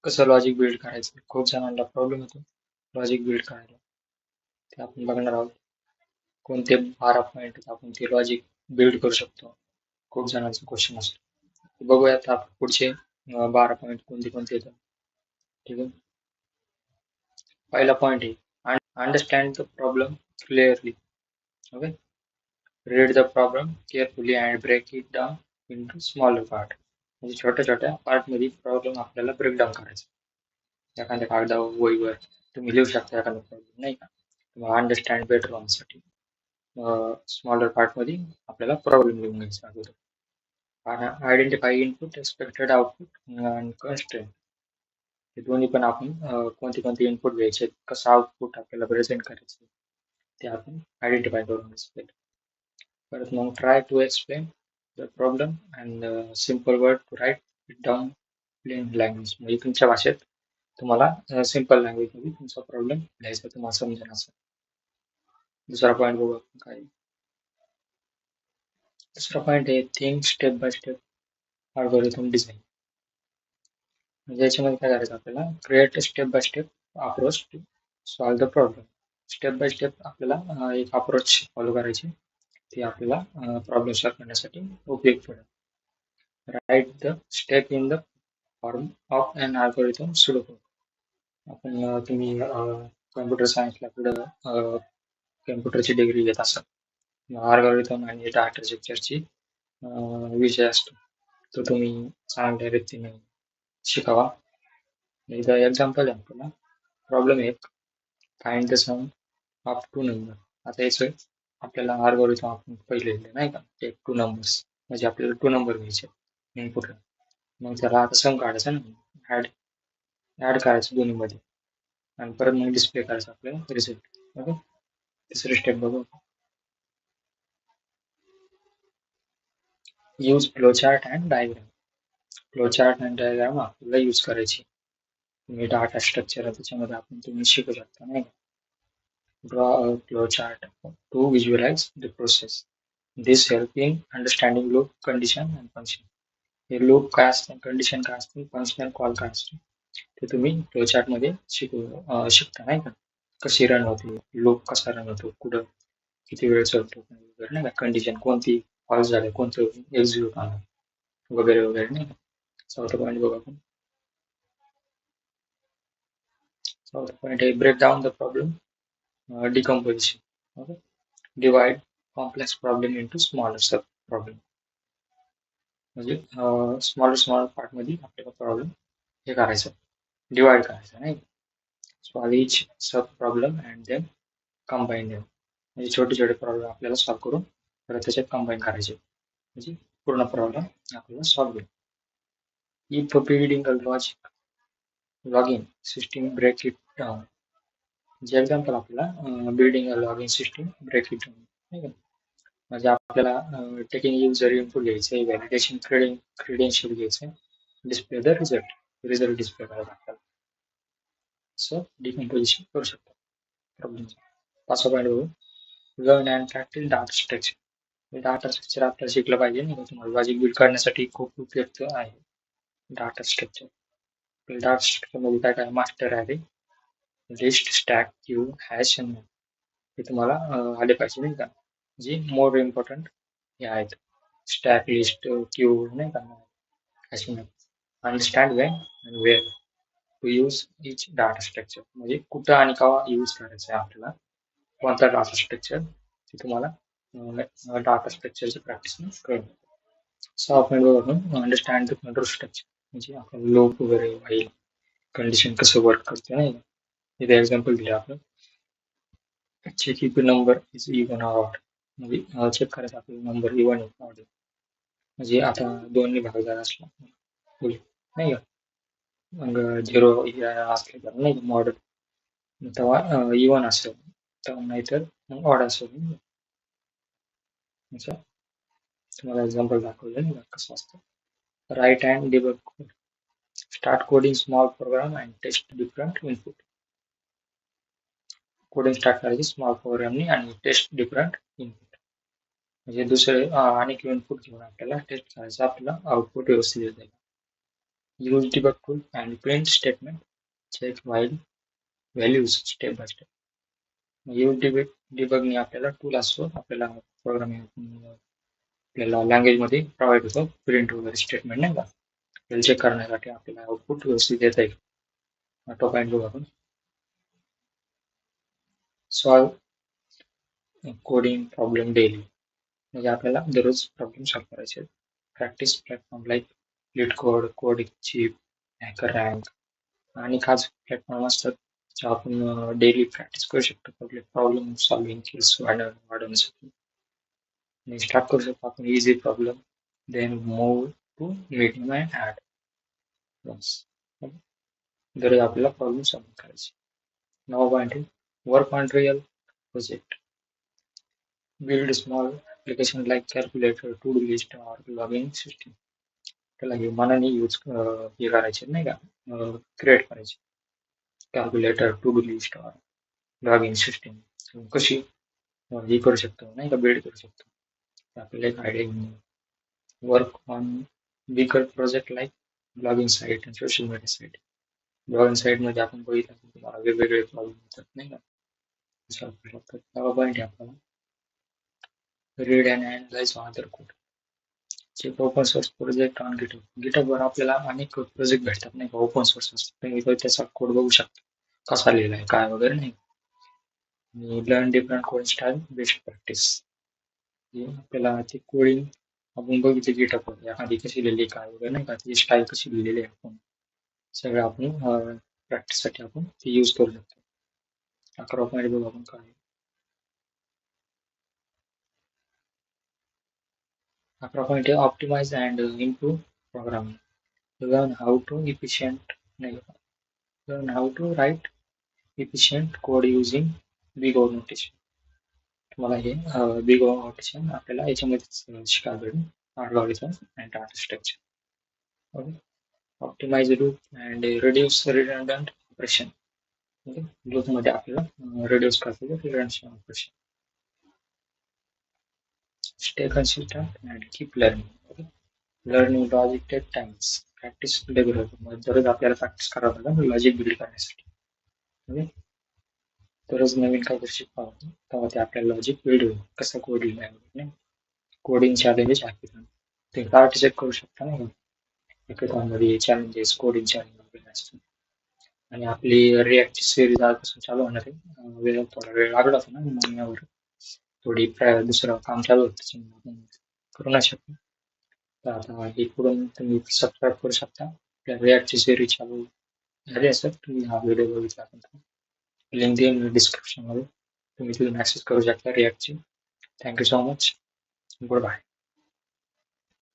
कसं logic build करायचं. खूप जणांना प्रॉब्लेम येतो लॉजिक बिल्ड करायला. ते आपण बघणार आहोत. कोणते 12 पॉईंट आपण ते लॉजिक बिल्ड करू शकतो. खूप जणांचा क्वेश्चन असतो. बघूयात आपण पुढचे 12 पॉईंट कोणते कोणते येतात. ठीक आहे. पहिला पॉईंट आहे understand the problem clearly. Okay. Read the problem carefully and break it down into smaller part. म्हणजे छोट्या छोट्या पार्टमध्ये प्रॉब्लेम आपल्याला ब्रेकडाऊन करायचा. एखाद्या कागदावर वहीवर तुम्ही लिहू शकता एखादा प्रॉब्लेम नाही का. तुम्हाला अंडरस्टँड बेटर होण्यासाठी स्मॉलर पार्टमध्ये आपल्याला प्रॉब्लेम लिहून घ्यायचा अगोदर. आयडेंटिफाय इनपुट एक्सपेक्टेड आउटपुट आणि कन्स्ट्रेंट. हे दोन्ही पण आपण कोणते कोणते इनपुट घ्यायचे कसं आउटपुट आपल्याला प्रेझेंट करायचं ते आपण आयडेंटिफाय करून घ्यायचं. परत मग try to explain the problem and simple word to write it down plain language. म्हणजे तुमच्या भाषेत तुम्हाला सिम्पल लँग्वेजमध्ये तुमचा प्रॉब्लेम लिहायचा तुम्हाला समजेल असं. दुसरा पॉईंट बघू आपण काय. दुसरा पॉईंट आहे think step by step algorithm design. म्हणजे याच्यामध्ये काय करायचं आपल्याला create step by step approach to solve the problem. Step by step आपल्याला एक अप्रोच फॉलो करायची ती आपल्याला प्रॉब्लेम सॉल्व करण्यासाठी उपयोग पडेल. Write the step in the form of an algorithm sudoku. आपण तुम्ही कम्प्युटर सायन्सला पुढं कम्प्युटरची डिग्री घेत असाल अल्गोरिथम आणि डाटा स्ट्रक्चरची विषय असतो तो तुम्ही चांगल्या रीतीने शिकावा. एकदा एक्झाम्पल आहे आपल्याला प्रॉब्लेम एक find the sum of two number. आता याचं आपल्याला अल्गोरिथम आपण पहिले नाही का टेक टू नंबर्स म्हणजे आपल्याला 2 नंबर घ्यायचे इनपुटला. मग त्याला आता सम काढायचा ना ऍड करायचं दोन्हीमध्ये आणि परत मग डिस्प्ले करायचं आपल्याला रिझल्ट. ओके. तिसरी स्टेप बघू. Use flowchart and diagram. Flowchart and diagram आपल्याला यूज करायची. तुम्ही डाटा स्ट्रक्चर त्याच्यामध्ये आपण तुम्ही शिकू शकता नाही का. Draw a flowchart to visualize the process. This help in understanding loop condition and function. हे लूप काय असतं कंडिशन काय असते फंक्शनल कॉल काय असतो ते तुम्ही फ्लोचार्ट मध्ये शिकता नाही का. कशी रन होते लूप कसा रन होतो कुठं किती वेळ चालतो वगैरे नाही का कंडिशन कोणती कॉल झाले कोणतं एक्झिक्यूट आलं वगैरे वगैरे नाही का. चौथा पॉईंट बघू आपण. चौथा पॉईंट आहे break down the problem decomposition. Okay. Divide complex problem into smaller sub problem. म्हणजे स्मॉलर पार्टमध्ये आपल्याला प्रॉब्लेम हे करायचं डिवाइड करायचं नाही. Solve each sub problem and then combine them. म्हणजे छोटे छोटे प्रॉब्लेम आपल्याला सॉल्व्ह करून परत त्याच्यात कंबाईन करायचे म्हणजे पूर्ण प्रॉब्लेम आपल्याला सॉल्व्ह होईल. If building a login system break it down. म्हणजे एक्झाम्पल आपल्याला building a login system break it down नाही का. म्हणजे आपल्याला टेकिंग युजर इनपुट घ्यायचं व्हॅलिडेशन क्रेडेन्शियल घ्यायचं डिस्प्ले द रिझल्ट डिस्प्ले करायचा आपल्याला. असं डिकम्पोजिशन करू शकतो प्रॉब्लेमचं. पाचवा पॉईंट बघू. Learn and practice data structure. Data structure आपल्याला शिकलं पाहिजे नाही का. तुम्हाला लॉजिक बिल्ड करण्यासाठी खूप उपयुक्त आहे डाटा स्ट्रक्चर. डाटा स्ट्रक्चर मध्ये काय काय मास्टर आहे लिस्ट स्टॅक क्यू हॅश आणि हे तुम्हाला आले पाहिजे नाही का. जे मोर इम्पॉर्टंट हे आहेत स्टॅक लिस्ट क्यू नाही का hash understand when and where to use each data structure. म्हणजे कुठं आणि केव्हा यूज करायचं आहे आपल्याला कोणता डाटा स्ट्रक्चर ते तुम्हाला डाटा स्ट्रक्चरची प्रॅक्टिस कळेल. सो आपण अंडरस्टँड द कंट्रोल स्ट्रक्चर म्हणजे आपण लूप वगैरे व्हाईल कंडिशन कसं वर्क करते नाही. इथे एक्झाम्पल दिले आपण check if number is even or odd. म्हणजे चेक करायचं आपल्याला नंबर इव्हन आहे ऑड म्हणजे आता दोन्ही भाग जर असला नाही का मग 0 असले तर नाही मॉडल तेव्हा इव्हन असेल तेव्हा नाहीतर मग ऑड असेल. असं तुम्हाला एक्झाम्पल दाखवलं नाही का कसं असतं. Write hand debug code. Start coding small program and test different input. Coding start करायची स्मॉल प्रोग्रामनी आणि टेस्ट डिफरंट इनपुट. म्हणजे दुसरे अनेक इनपुट घेऊन आपल्याला टेस्ट करायचं आपल्याला आउटपुट व्यवस्थित येत use debug tool and print statement, check while values step by step. use debug ने आपल्याला टूल असतो आपल्याला प्रोग्रामिंग आपल्याला लँग्वेज मध्ये प्रोव्हाइड होतो प्रिंट वगैरे स्टेटमेंट नाही का त्याला चेक करण्यासाठी आपल्याला आउटपुट व्यवस्थित देता येईल. टॉप पॉईंट बघू आपण सॉल्व कोडिंग प्रॉब्लेम डेली म्हणजे आपल्याला दररोज प्रॉब्लेम सॉल्व करायचे आहेत. Practice platform like leet code code chip hacker rank आणि खास प्लॅटफॉर्म असतात जे आपण डेली प्रॅक्टिस करू शकतो आपले प्रॉब्लेम सॉल्विंग स्किल्स वाढवण्यासाठी. आणि स्टार्ट करू शकतो आपण easy problem then move to medium and hard बस. दररोज आपल्याला प्रॉब्लेम सॉल्व करायचे. नाव point work on real project build small application like calculator, to-do list or logging system. त्याला हे मनाने यूज हे करायचे नाही का क्रिएट करायचे कॅल्क्युलेटर टू डू लिस्ट और लॉगिंग सिस्टीम कशी हे करू शकतो नाही का बिल्ड करू शकतो आपल्याला एक आयडिया घेऊन work on bigger project like blogging site आणि social media site. Blogging site मध्ये आपण बघितलं की तुम्हाला वेगवेगळे प्रॉब्लेम येतात नाही का सॉल्व करू शकतात. तेव्हा पॉईंट आहे आपल्याला read and analyze other code. Check open source project on GitHub. गिटहबवर आपल्याला अनेक प्रोजेक्ट भेटतात नाही का ओपन सोर्स असतात तुम्ही त्याचा कोड बघू शकता कसा लिहिला आहे काय वगैरे नाही. Learn different coding style best practice. आपल्याला ते कोडिंग आपण बघितले गिटहबवर एखादी कशी लिहिली काय वगैरे नाही का त्याची स्टाईल कशी लिहिलेली आहे आपण सगळं आपण प्रॅक्टिससाठी आपण ते यूज करू शकतो. 11 बघू आपण काय 11 optimize and improve programming. learn how to efficient नाही learn how to write efficient code using big O notation. तुम्हाला हे बिग O notation आपल्याला याच्यामध्ये शिकायला भेटेल algorithm and data structure. Okay. Optimize loop and reduce redundant operation. Okay. loop मध्ये आपल्याला reduce करता येईल redundant operation. Stay consistent and keep learning. Okay. Learning logic take times. Practice develop दररोज आपल्याला प्रॅक्टिस करावं लागेल लॉजिक बिल्ड करण्यासाठी. Okay दररोज नवीन काहीतरी शिकवा तेव्हा ते आपल्याला लॉजिक बिल्ड होईल कसं कोड लिहिलं कोडिंग चॅलेंजेस आहेत ते पार्टिसिपेट करू शकता नाही एकमेकांमध्ये चॅलेंजेस कोडिंग चॅलेंज वगैरे असतात. आणि आपली रिॲक्टची सिरीज आजपासून चालू होणार आहे वेळ थोडा वेळ लागला होता ना महिन्यावर थोडी दुसरं काम चालू होतं करू नाही शकतो. तर आता हे पुढून तुम्ही सबस्क्राईब करू शकता आपल्या रिॲक्टची सिरीज चालू झाली असेल तुम्ही हा व्हिडिओ बघितला लिंक देईन डिस्क्रिप्शन मध्ये तुम्ही तिथून ऍक्सेस करू शकता रिॲक्टची. Thank you so much good bye.